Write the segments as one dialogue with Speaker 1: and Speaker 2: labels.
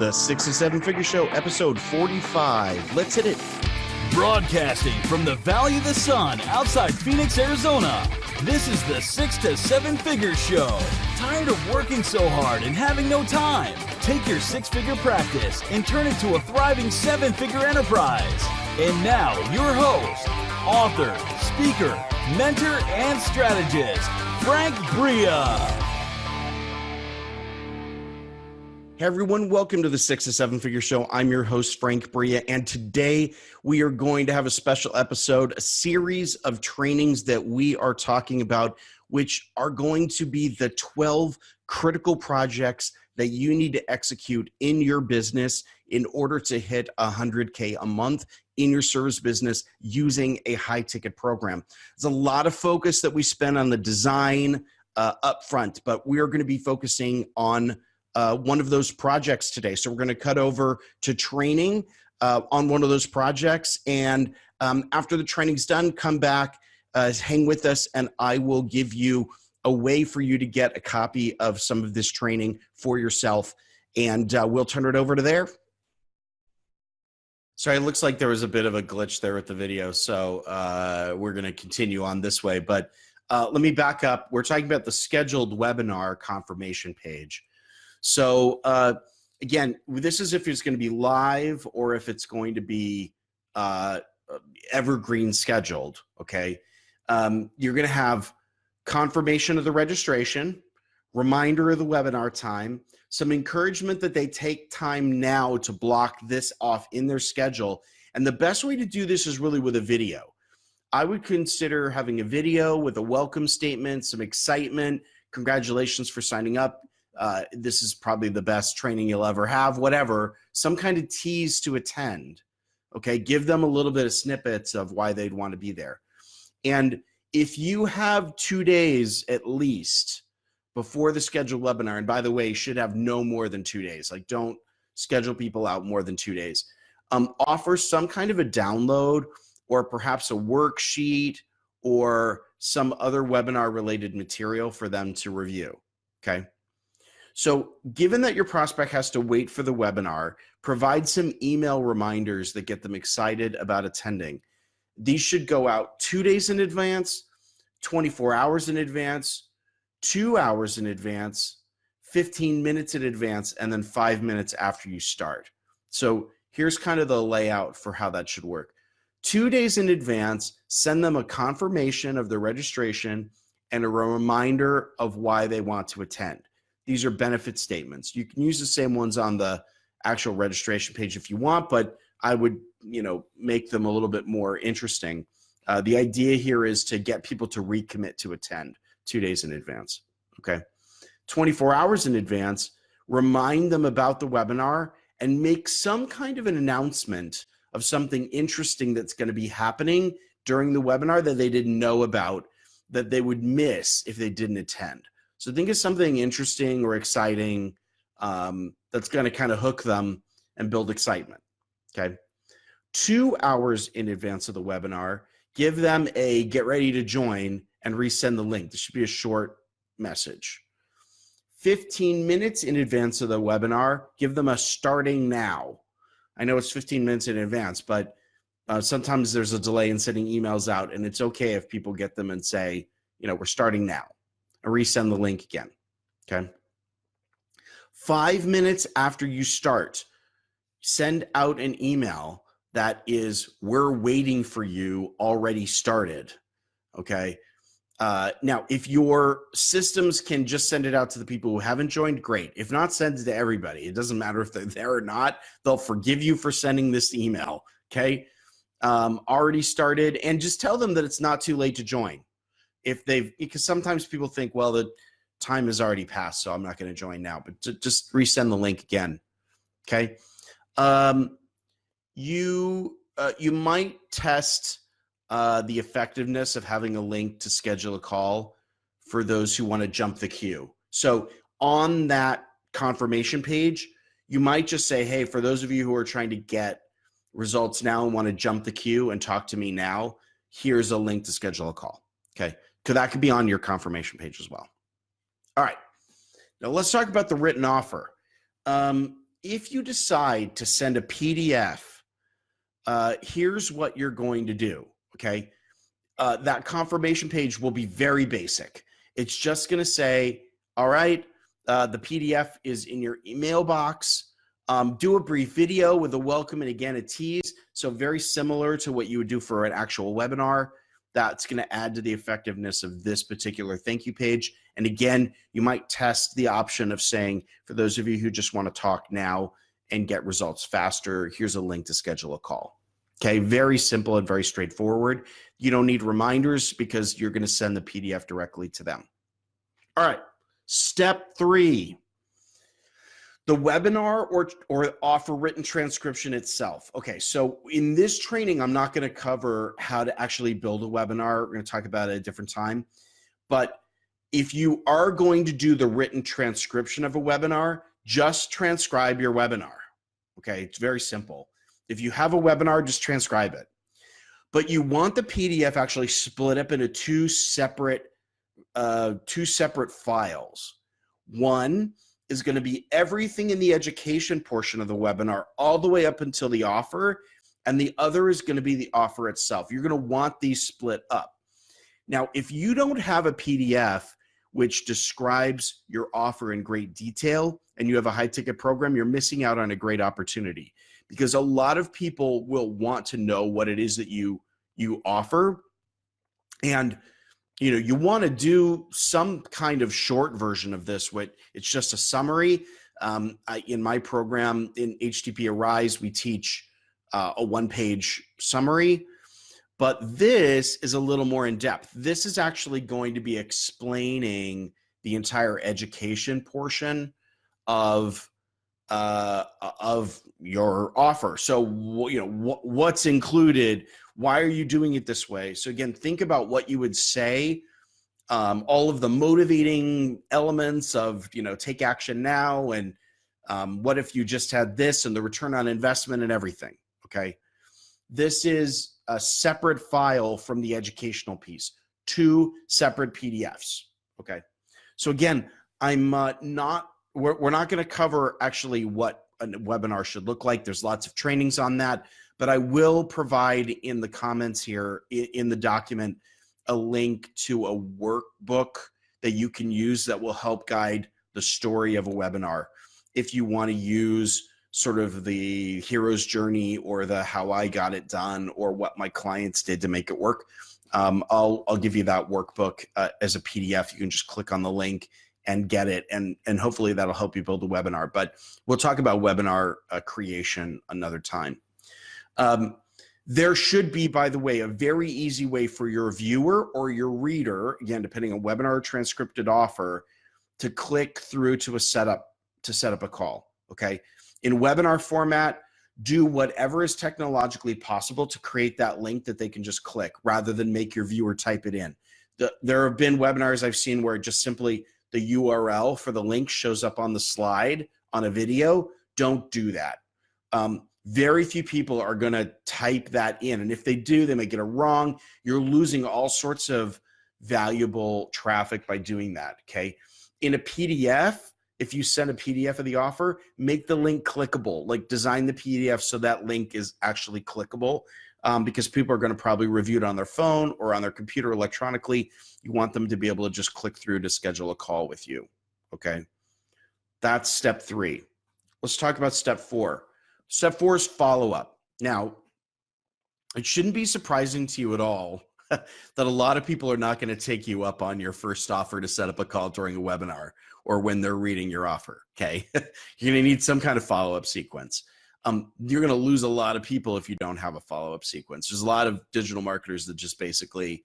Speaker 1: The 6 to 7 Figure Show, episode 45. Let's hit it.
Speaker 2: Broadcasting from the Valley of the Sun outside Phoenix, Arizona. This is the 6 to 7 Figure Show. Tired of working so hard and having no time? Take your six-figure practice and turn it to a thriving seven-figure enterprise. And now, your host, author, speaker, mentor, and strategist, Frank Bria.
Speaker 1: Hey everyone, welcome to the 6 to 7 Figure Show. I'm your host, Frank Bria, and today we are going to have a special episode, a series of trainings that we are talking about, which are going to be the 12 critical projects that you need to execute in your business in order to hit 100K a month in your service business using a high-ticket program. There's a lot of focus that we spend on the design up front, but we are going to be focusing on one of those projects today. So we're going to cut over to training on one of those projects. And after the training's done, come back, hang with us, and I will give you a way for you to get a copy of some of this training for yourself. And we'll turn it over to there. Sorry, it looks like there was a bit of a glitch there with the video. So we're going to continue on this way. But let me back up. We're talking about the scheduled webinar confirmation page. So again, this is if it's going to be live or if it's going to be evergreen scheduled, okay? You're going to have confirmation of the registration, reminder of the webinar time, some encouragement that they take time now to block this off in their schedule. And the best way to do this is really with a video. I would consider having a video with a welcome statement, some excitement, congratulations for signing up. This is probably the best training you'll ever have, whatever, some kind of tease to attend, okay? Give them a little bit of snippets of why they'd want to be there. And if you have 2 days at least before the scheduled webinar, and by the way, you should have no more than 2 days, like don't schedule people out more than 2 days, offer some kind of a download or perhaps a worksheet or some other webinar related material for them to review, okay? So given that your prospect has to wait for the webinar, provide some email reminders that get them excited about attending. These should go out 2 days in advance, 24 hours in advance, 2 hours in advance, 15 minutes in advance, and then 5 minutes after you start. So here's kind of the layout for how that should work. 2 days in advance, send them a confirmation of their registration and a reminder of why they want to attend. These are benefit statements. You can use the same ones on the actual registration page if you want, but I would, make them a little bit more interesting. The idea here is to get people to recommit to attend 2 days in advance, okay? 24 hours in advance, remind them about the webinar and make some kind of an announcement of something interesting that's going to be happening during the webinar that they didn't know about, that they would miss if they didn't attend. So think of something interesting or exciting that's going to kind of hook them and build excitement, okay? 2 hours in advance of the webinar, give them a get ready to join and resend the link. This should be a short message. 15 minutes in advance of the webinar, give them a starting now. I know it's 15 minutes in advance, but sometimes there's a delay in sending emails out, and it's okay if people get them and say, we're starting now. And resend the link again, okay? 5 minutes after you start, send out an email that is, we're waiting for you, already started, okay? Now, if your systems can just send it out to the people who haven't joined, great. If not, send it to everybody. It doesn't matter if they're there or not. They'll forgive you for sending this email, okay? Already started, and just tell them that it's not too late to join. Because sometimes people think, well, the time has already passed, so I'm not going to join now, but just resend the link again, okay? You might test the effectiveness of having a link to schedule a call for those who want to jump the queue. So on that confirmation page, you might just say, hey, for those of you who are trying to get results now and want to jump the queue and talk to me now, here's a link to schedule a call, okay? Because that could be on your confirmation page as well. All right, now let's talk about the written offer. if you decide to send a PDF, here's what you're going to do, okay? That confirmation page will be very basic. It's just going to say, all right, the PDF is in your email box. Do a brief video with a welcome and again a tease. So very similar to what you would do for an actual webinar. That's going to add to the effectiveness of this particular thank you page. And again, you might test the option of saying, for those of you who just want to talk now and get results faster, here's a link to schedule a call. Okay, very simple and very straightforward. You don't need reminders because you're going to send the PDF directly to them. All right, step 3. The webinar or offer written transcription itself. Okay, so in this training, I'm not going to cover how to actually build a webinar. We're going to talk about it at a different time. But if you are going to do the written transcription of a webinar, just transcribe your webinar. Okay, it's very simple. If you have a webinar, just transcribe it. But you want the PDF actually split up into two separate files. One is going to be everything in the education portion of the webinar all the way up until the offer, and the other is going to be the offer itself. You're going to want these split up. Now, if you don't have a PDF which describes your offer in great detail and you have a high-ticket program, you're missing out on a great opportunity, because a lot of people will want to know what it is that you offer, and you want to do some kind of short version of this. It's just a summary. In my program in HTP Arise, we teach a one-page summary, but this is a little more in depth. This is actually going to be explaining the entire education portion of your offer. So, what's included? Why are you doing it this way? So again, think about what you would say, all of the motivating elements of, take action now, and what if you just had this, and the return on investment and everything, okay? This is a separate file from the educational piece, 2 separate PDFs, okay? So again, we're not going to cover actually what a webinar should look like. There's lots of trainings on that, but I will provide in the comments here in the document a link to a workbook that you can use that will help guide the story of a webinar. If you want to use sort of the hero's journey or the how I got it done or what my clients did to make it work, I'll give you that workbook as a PDF. You can just click on the link and get it, and hopefully that'll help you build a webinar. But we'll talk about webinar creation another time. There should be, by the way, a very easy way for your viewer or your reader, again, depending on webinar or transcripted offer, to click through to set up a call, okay? In webinar format, do whatever is technologically possible to create that link that they can just click rather than make your viewer type it in. There have been webinars I've seen where just simply the URL for the link shows up on the slide on a video. Don't do that. Very few people are going to type that in. And if they do, they may get it wrong. You're losing all sorts of valuable traffic by doing that, okay? In a PDF, if you send a PDF of the offer, make the link clickable, like design the PDF so that link is actually clickable, because people are going to probably review it on their phone or on their computer electronically. You want them to be able to just click through to schedule a call with you, okay? That's step 3. Let's talk about step 4. Step 4 is follow-up. Now, it shouldn't be surprising to you at all that a lot of people are not going to take you up on your first offer to set up a call during a webinar or when they're reading your offer, okay? You're going to need some kind of follow-up sequence. You're going to lose a lot of people if you don't have a follow-up sequence. There's a lot of digital marketers that just basically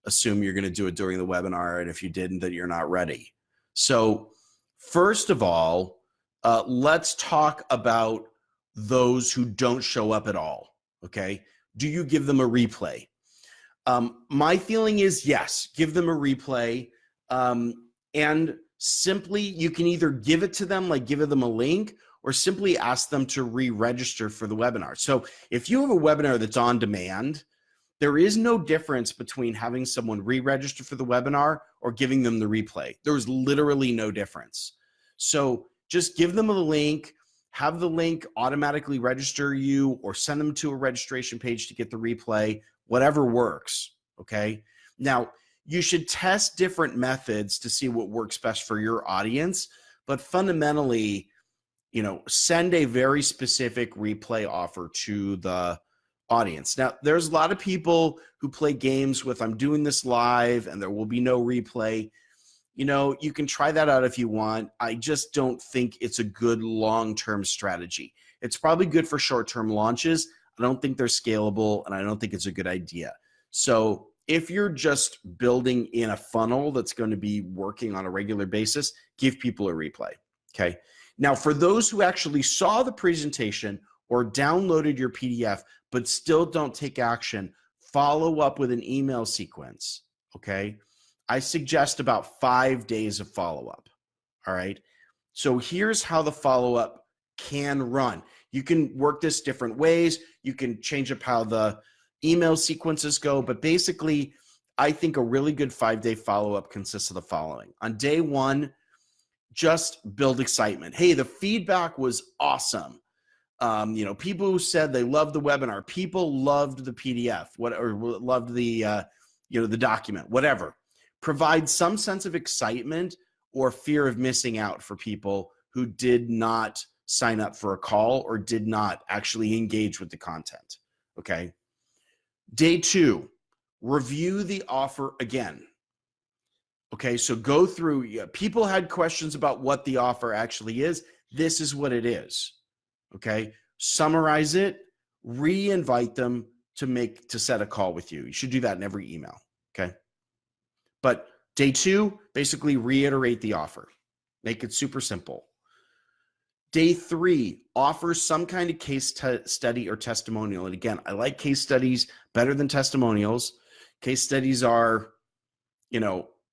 Speaker 1: assume you're going to do it during the webinar, and if you didn't, that you're not ready. So first of all, let's talk about those who don't show up at all, okay? Do you give them a replay? My feeling is yes, give them a replay, and simply you can either give it to them, like give them a link, or simply ask them to re-register for the webinar. So if you have a webinar that's on demand, there is no difference between having someone re-register for the webinar or giving them the replay. There's literally no difference. So just give them a link, have the link automatically register you or send them to a registration page to get the replay, whatever works. Okay. Now, you should test different methods to see what works best for your audience, but fundamentally, send a very specific replay offer to the audience. Now, there's a lot of people who play games with, I'm doing this live and there will be no replay. You can try that out if you want. I just don't think it's a good long-term strategy. It's probably good for short-term launches. I don't think they're scalable, and I don't think it's a good idea. So if you're just building in a funnel that's going to be working on a regular basis, give people a replay. Okay. Now, for those who actually saw the presentation or downloaded your PDF, but still don't take action, follow up with an email sequence. Okay. I suggest about 5 days of follow-up. All right. So here's how the follow-up can run. You can work this different ways. You can change up how the email sequences go, but basically, I think a really good 5-day follow-up consists of the following. On day one, just build excitement. Hey, the feedback was awesome. People who said they loved the webinar, people loved the PDF, or loved the the document, whatever. Provide some sense of excitement or fear of missing out for people who did not sign up for a call or did not actually engage with the content. Okay. Day two, review the offer again. Okay, so go through, people had questions about what the offer actually is. This is what it is. Okay, summarize it, re-invite them to set a call with you. You should do that in every email. Okay, but day two, basically reiterate the offer. Make it super simple. Day three, offer some kind of case study or testimonial. And again, I like case studies better than testimonials. Case studies are,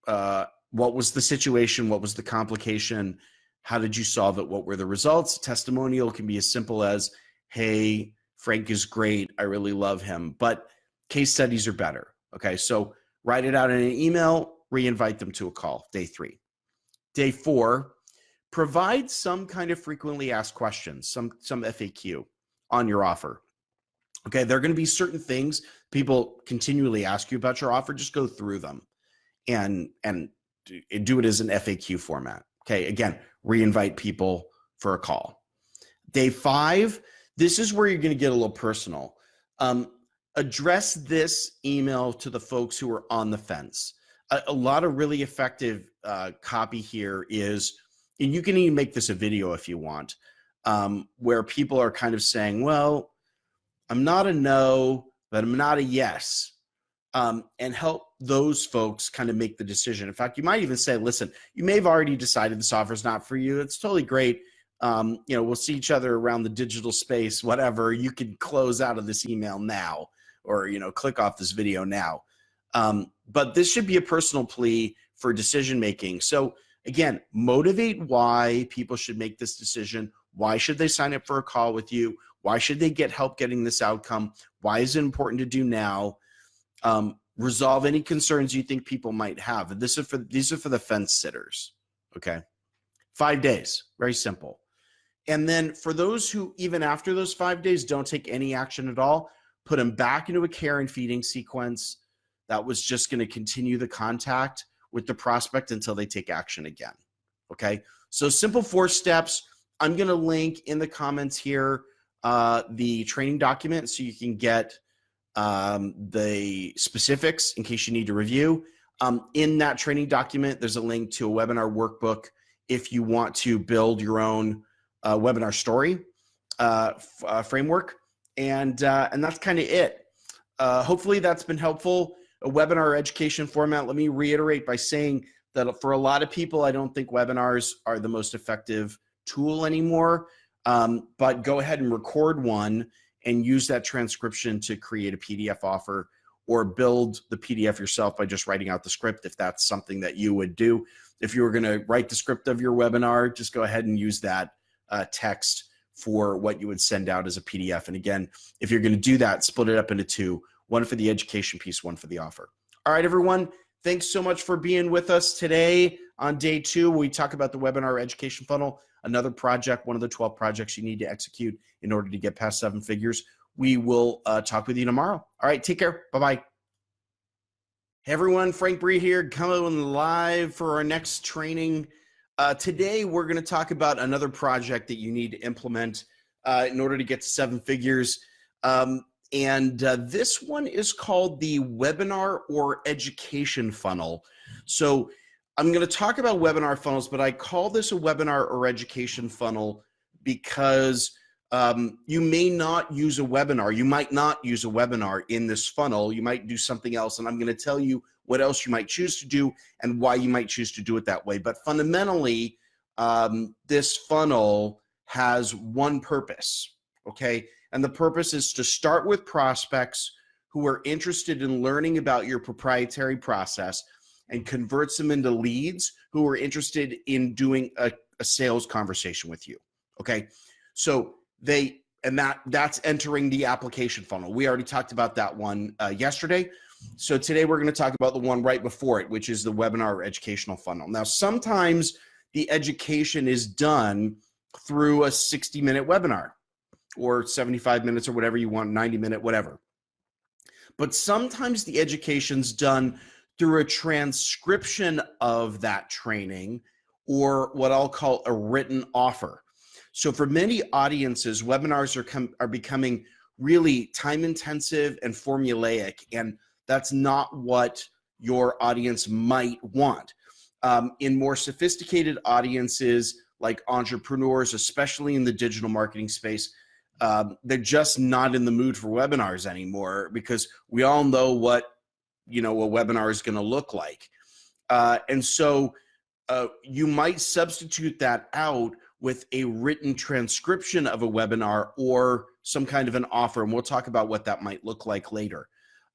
Speaker 1: what was the situation? What was the complication? How did you solve it? What were the results? Testimonial can be as simple as, hey, Frank is great. I really love him. But case studies are better. Okay, so write it out in an email, re-invite them to a call, day three. Day four, provide some kind of frequently asked questions, some FAQ on your offer. Okay, there are going to be certain things people continually ask you about your offer. Just go through them and do it as an FAQ format. Okay, again, re-invite people for a call. Day five, this is where you're going to get a little personal. Address this email to the folks who are on the fence. A lot of really effective copy here is, and you can even make this a video if you want, where people are kind of saying, well, I'm not a no, but I'm not a yes, and help those folks kind of make the decision. In fact, you might even say, listen, you may have already decided this offer is not for you. It's totally great. We'll see each other around the digital space, whatever. You can close out of this email now, or, click off this video now. But this should be a personal plea for decision-making. So again, motivate why people should make this decision. Why should they sign up for a call with you? Why should they get help getting this outcome? Why is it important to do now? Resolve any concerns you think people might have. And these are for the fence sitters. Okay. 5 days, very simple. And then for those who, even after those 5 days, don't take any action at all, put them back into a care and feeding sequence that was just going to continue the contact with the prospect until they take action again. Okay. So simple 4 steps. I'm going to link in the comments here the training document so you can get the specifics in case you need to review. In that training document, there's a link to a webinar workbook if you want to build your own webinar story framework. And that's kind of it. Hopefully that's been helpful. A webinar education format. Let me reiterate by saying that for a lot of people, I don't think webinars are the most effective tool anymore. But go ahead and record one and use that transcription to create a PDF offer, or build the PDF yourself by just writing out the script if that's something that you would do. If you were going to write the script of your webinar, just go ahead and use that text for what you would send out as a PDF. And again, if you're going to do that, split it up into 2, one for the education piece, one for the offer. All right, everyone. Thanks so much for being with us today on day 2. We talk about the webinar education funnel. another project, one of the 12 projects you need to execute in order to get past 7 figures, we will talk with you tomorrow. All right, take care. Bye-bye. Hey everyone, Frank Bree here, coming live for our next training. Today, we're going to talk about another project that you need to implement in order to get to 7 figures. This one is called the webinar or education funnel. So I'm going to talk about webinar funnels, but I call this a webinar or education funnel because you may not use a webinar. You might not use a webinar in this funnel. You might do something else, and I'm going to tell you what else you might choose to do and why you might choose to do it that way. But fundamentally, this funnel has one purpose, okay? And the purpose is to start with prospects who are interested in learning about your proprietary process and converts them into leads who are interested in doing a sales conversation with you, okay? So that's entering the application funnel. We already talked about that one yesterday. So today we're going to talk about the one right before it, which is the webinar or educational funnel. Now, sometimes the education is done through a 60-minute webinar or 75 minutes or whatever you want, 90-minute, whatever. But sometimes the education's done through a transcription of that training or what I'll call a written offer. So for many audiences, webinars are becoming really time-intensive and formulaic, and that's not what your audience might want. In more sophisticated audiences like entrepreneurs, especially in the digital marketing space, they're just not in the mood for webinars anymore because we all know what a webinar is going to look like. And so you might substitute that out with a written transcription of a webinar or some kind of an offer, and we'll talk about what that might look like later.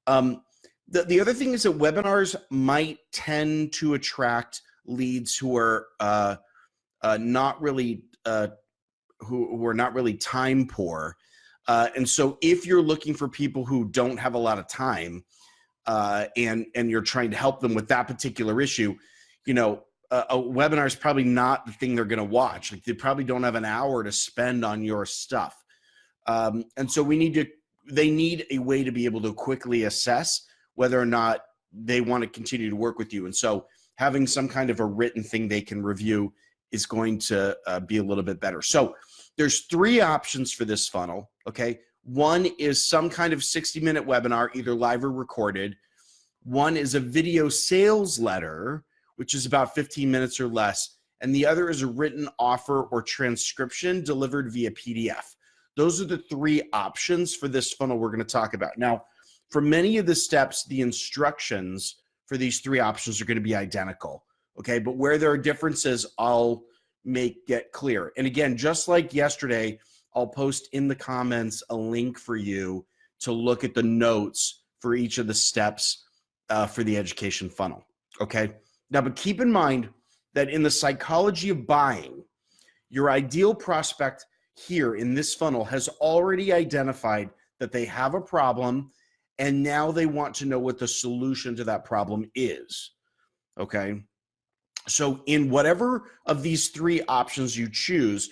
Speaker 1: The other thing is that webinars might tend to attract leads who are not really who are not really time poor, and so if you're looking for people who don't have a lot of time and you're trying to help them with that particular issue, a webinar is probably not the thing they're going to watch. Like, they probably don't have an hour to spend on your stuff. And so they need a way to be able to quickly assess whether or not they want to continue to work with you. And so having some kind of a written thing they can review is going to be a little bit better. So there's 3 options for this funnel, okay? One is some kind of 60-minute webinar, either live or recorded. One is a video sales letter, which is about 15 minutes or less. And the other is a written offer or transcription delivered via PDF. Those are the 3 options for this funnel we're going to talk about. Now, for many of the steps, the instructions for these 3 options are going to be identical, okay? But where there are differences, I'll get clear. And again, just like yesterday, I'll post in the comments a link for you to look at the notes for each of the steps for the education funnel, okay? Now, but keep in mind that in the psychology of buying, your ideal prospect here in this funnel has already identified that they have a problem, and now they want to know what the solution to that problem is, okay? So in whatever of these 3 options you choose,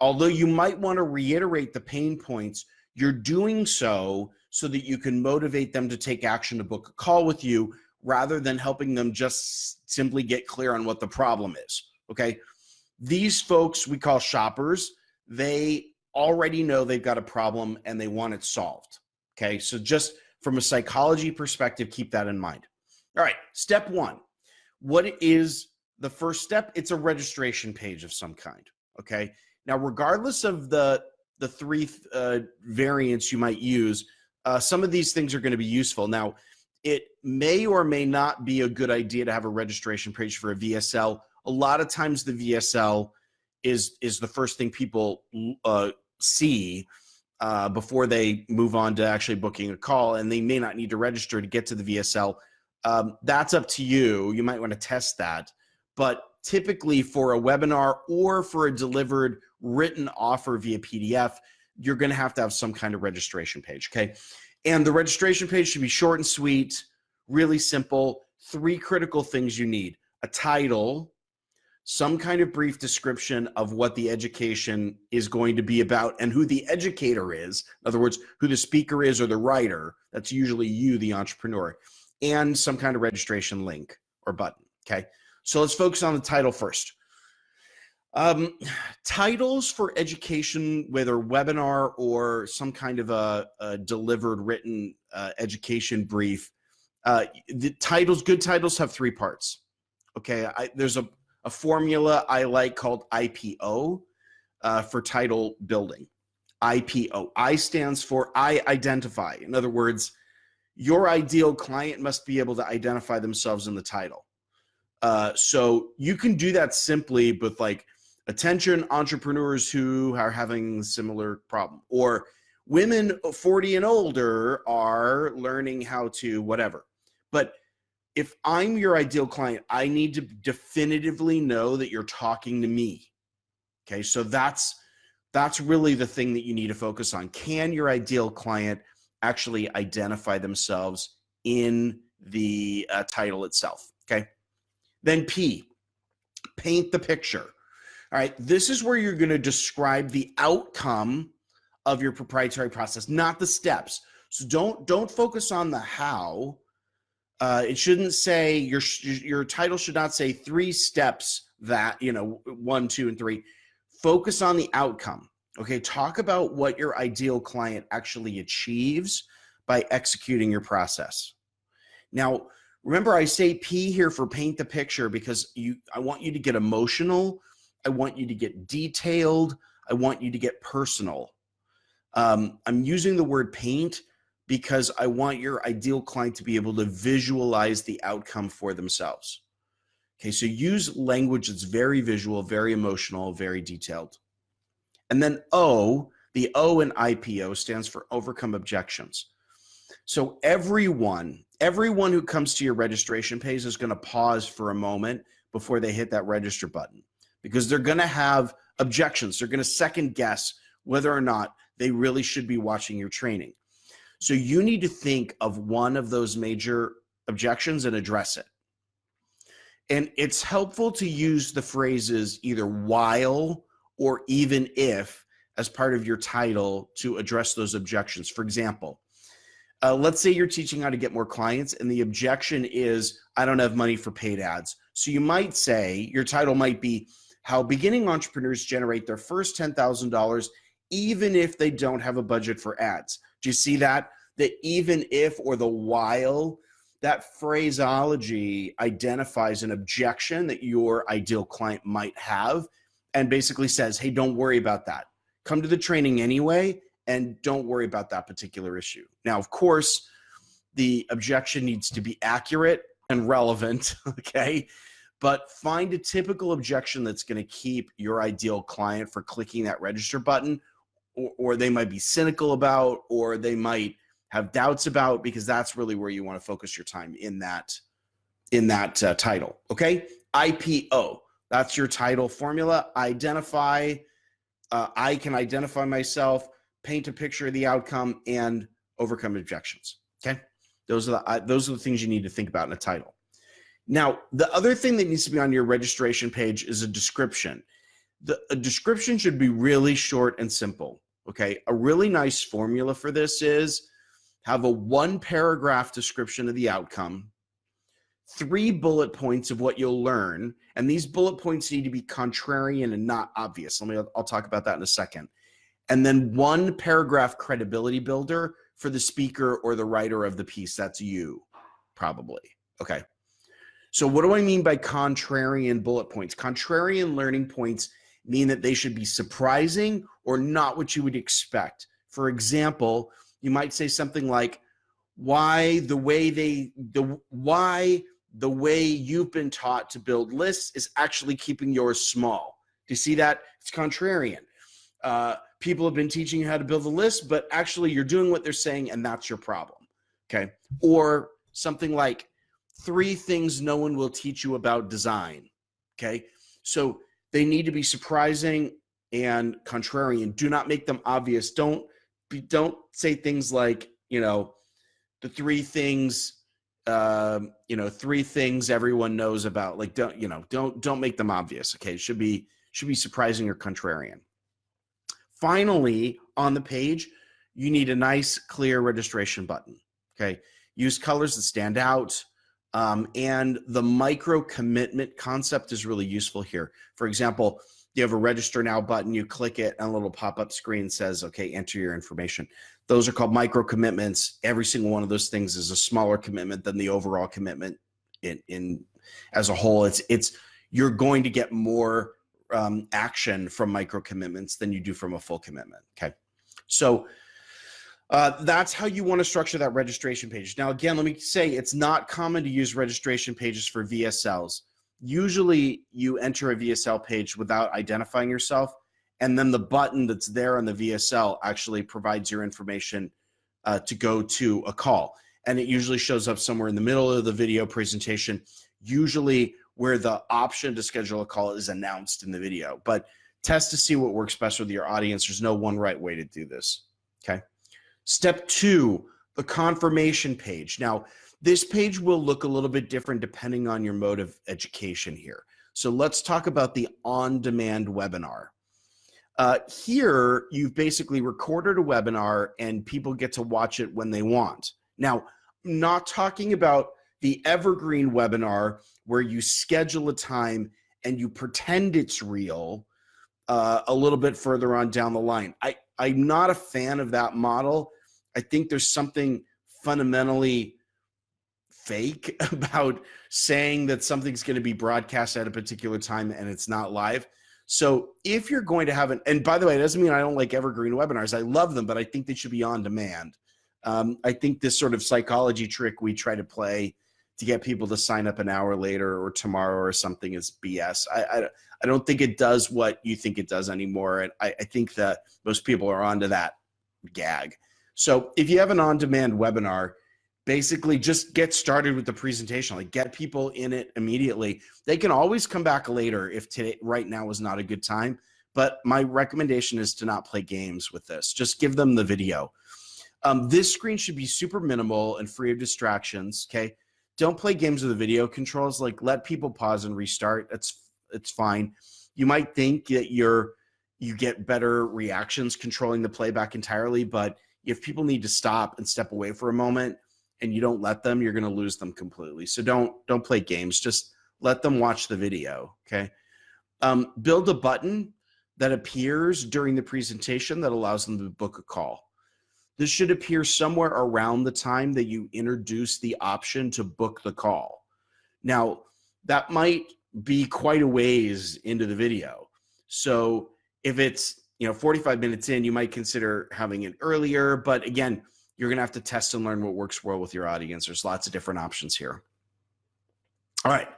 Speaker 1: although you might want to reiterate the pain points, you're doing so that you can motivate them to take action to book a call with you rather than helping them just simply get clear on what the problem is, okay? These folks we call shoppers. They already know they've got a problem and they want it solved, okay? So just from a psychology perspective, keep that in mind. All right, step 1. What is the first step? It's a registration page of some kind, okay? Now, regardless of the 3 variants you might use, some of these things are going to be useful. Now, it may or may not be a good idea to have a registration page for a VSL. A lot of times the VSL is the first thing people see before they move on to actually booking a call, and they may not need to register to get to the VSL. That's up to you. You might want to test that. But typically for a webinar or for a delivered written offer via PDF, you're going to have some kind of registration page, okay? And the registration page should be short and sweet, really simple. 3 critical things you need: a title, some kind of brief description of what the education is going to be about and who the educator is. In other words, who the speaker is or the writer. That's usually you, the entrepreneur, and some kind of registration link or button. Okay. So let's focus on the title first. Titles for education, whether webinar or some kind of a delivered written education brief, good titles have three parts. Okay. There's a formula I like called IPO for title building. IPO. I stands for I identify. In other words, your ideal client must be able to identify themselves in the title. So you can do that simply with like, attention entrepreneurs who are having a similar problem, or women 40 and older are learning how to whatever. But if I'm your ideal client, I need to definitively know that you're talking to me. Okay, so that's really the thing that you need to focus on. Can your ideal client actually identify themselves in the title itself? Okay, then P, paint the picture. All right, this is where you're going to describe the outcome of your proprietary process, not the steps. So don't focus on the how. It shouldn't say your title should not say 3 steps that 1, 2, and 3. Focus on the outcome. Okay, talk about what your ideal client actually achieves by executing your process. Now, remember I say P here for paint the picture because I want you to get emotional. I want you to get detailed. I want you to get personal. I'm using the word paint because I want your ideal client to be able to visualize the outcome for themselves. Okay, so use language that's very visual, very emotional, very detailed. And then O, the O in IPO stands for overcome objections. So everyone who comes to your registration page is going to pause for a moment before they hit that register button, because they're going to have objections. They're going to second guess whether or not they really should be watching your training. So you need to think of one of those major objections and address it. And it's helpful to use the phrases either while or even if as part of your title to address those objections. For example, let's say you're teaching how to get more clients and the objection is, I don't have money for paid ads. So you might say, your title might be, how beginning entrepreneurs generate their first $10,000 even if they don't have a budget for ads. Do you see that? The even if or the while, that phraseology identifies an objection that your ideal client might have and basically says, hey, don't worry about that. Come to the training anyway and don't worry about that particular issue. Now, of course, the objection needs to be accurate and relevant, okay? But find a typical objection that's going to keep your ideal client for clicking that register button, or they might be cynical about, or they might have doubts about, because that's really where you want to focus your time in that title. Okay, IPO. That's your title formula. Identify. I can identify myself, paint a picture of the outcome, and overcome objections. Okay, those are the things you need to think about in a title. Now, the other thing that needs to be on your registration page is a description. A description should be really short and simple. Okay, a really nice formula for this is have a 1-paragraph description of the outcome, 3 bullet points of what you'll learn, and these bullet points need to be contrarian and not obvious. I'll talk about that in a second. And then 1-paragraph credibility builder for the speaker or the writer of the piece. That's you, probably. Okay. So what do I mean by contrarian bullet points? Contrarian learning points mean that they should be surprising or not what you would expect. For example, you might say something like, why the way you've been taught to build lists is actually keeping yours small. Do you see that? It's contrarian. People have been teaching you how to build a list, but actually you're doing what they're saying and that's your problem. Okay. Or something like 3 things no one will teach you about design. Okay. So they need to be surprising and contrarian. Do not make them obvious. Don't say things like, the 3 things three things everyone knows about. Like, don't make them obvious. Okay. It should be surprising or contrarian. Finally, on the page, you need a nice, clear registration button. Okay. Use colors that stand out. And the micro commitment concept is really useful here. For example, you have a register now button, you click it, and a little pop-up screen says, okay, enter your information. Those are called micro commitments. Every single one of those things is a smaller commitment than the overall commitment in as a whole. You're going to get more action from micro commitments than you do from a full commitment. Okay. So that's how you want to structure that registration page. Now, again, let me say it's not common to use registration pages for VSLs. Usually you enter a VSL page without identifying yourself, and then the button that's there on the VSL actually provides your information to go to a call. And it usually shows up somewhere in the middle of the video presentation, usually where the option to schedule a call is announced in the video. But test to see what works best with your audience. There's no one right way to do this. Okay. Step 2, the confirmation page. Now, this page will look a little bit different depending on your mode of education here. So let's talk about the on-demand webinar. Here, you've basically recorded a webinar and people get to watch it when they want. Now, I'm not talking about the evergreen webinar where you schedule a time and you pretend it's real a little bit further on down the line. I'm not a fan of that model. I think there's something fundamentally fake about saying that something's going to be broadcast at a particular time and it's not live. So if you're going to have and by the way, it doesn't mean I don't like evergreen webinars. I love them, but I think they should be on demand. I think this sort of psychology trick we try to play to get people to sign up an hour later or tomorrow or something is BS. I don't think it does what you think it does anymore. And I think that most people are onto that gag. So if you have an on-demand webinar, basically just get started with the presentation, like get people in it immediately. They can always come back later if right now is not a good time. But my recommendation is to not play games with this. Just give them the video. This screen should be super minimal and free of distractions. Okay. Don't play games with the video controls. Like let people pause and restart. It's fine. You might think that you get better reactions controlling the playback entirely, but if people need to stop and step away for a moment and you don't let them, you're going to lose them completely. So don't play games. Just let them watch the video. Okay. Build a button that appears during the presentation that allows them to book a call. This should appear somewhere around the time that you introduce the option to book the call. Now, that might be quite a ways into the video. So if it's 45 minutes in, you might consider having it earlier. But again, you're going to have to test and learn what works well with your audience. There's lots of different options here. All right.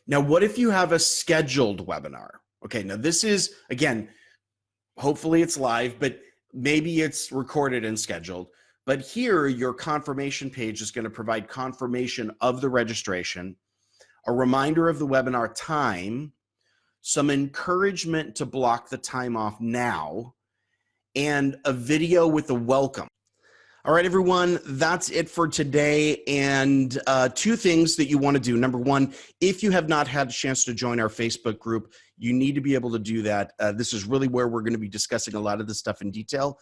Speaker 1: Now, what if you have a scheduled webinar? Okay. Now, this is, again, hopefully it's live, but maybe it's recorded and scheduled. But here, your confirmation page is going to provide confirmation of the registration, a reminder of the webinar time, some encouragement to block the time off now, and a video with a welcome. All right, everyone, that's it for today. And 2 things that you want to do. Number 1, if you have not had a chance to join our Facebook group, you need to be able to do that. This is really where we're going to be discussing a lot of this stuff in detail.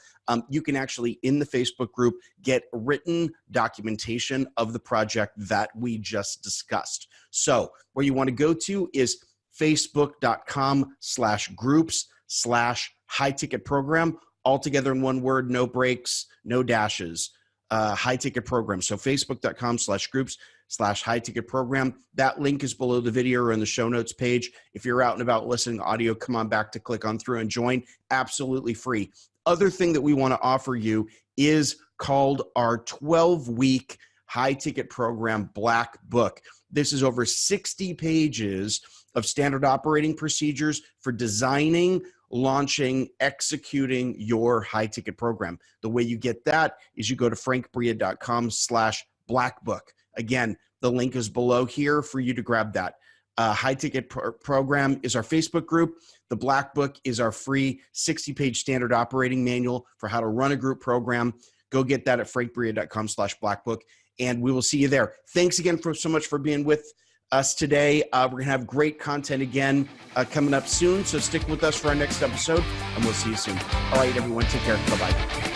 Speaker 1: You can actually, in the Facebook group, get written documentation of the project that we just discussed. So where you want to go to is facebook.com/groups/high ticket program, all together in one word, no breaks, no dashes, high ticket program. So facebook.com/groups/high ticket program. That link is below the video or in the show notes page. If you're out and about listening to audio, come on back to click on through and join. Absolutely free. Other thing that we want to offer you is called our 12-week high ticket program Black Book. This is over 60 pages of standard operating procedures for designing, launching, executing your high ticket program. The way you get that is you go to frankbria.com/blackbook. Again, the link is below here for you to grab that. High ticket program is our Facebook group. The Black Book is our free 60-page standard operating manual for how to run a group program. Go get that at frankbria.com/blackbook. and we will see you there. Thanks again so much for being with us today. We're going to have great content again coming up soon, so stick with us for our next episode, and we'll see you soon. All right, everyone, take care. Bye-bye.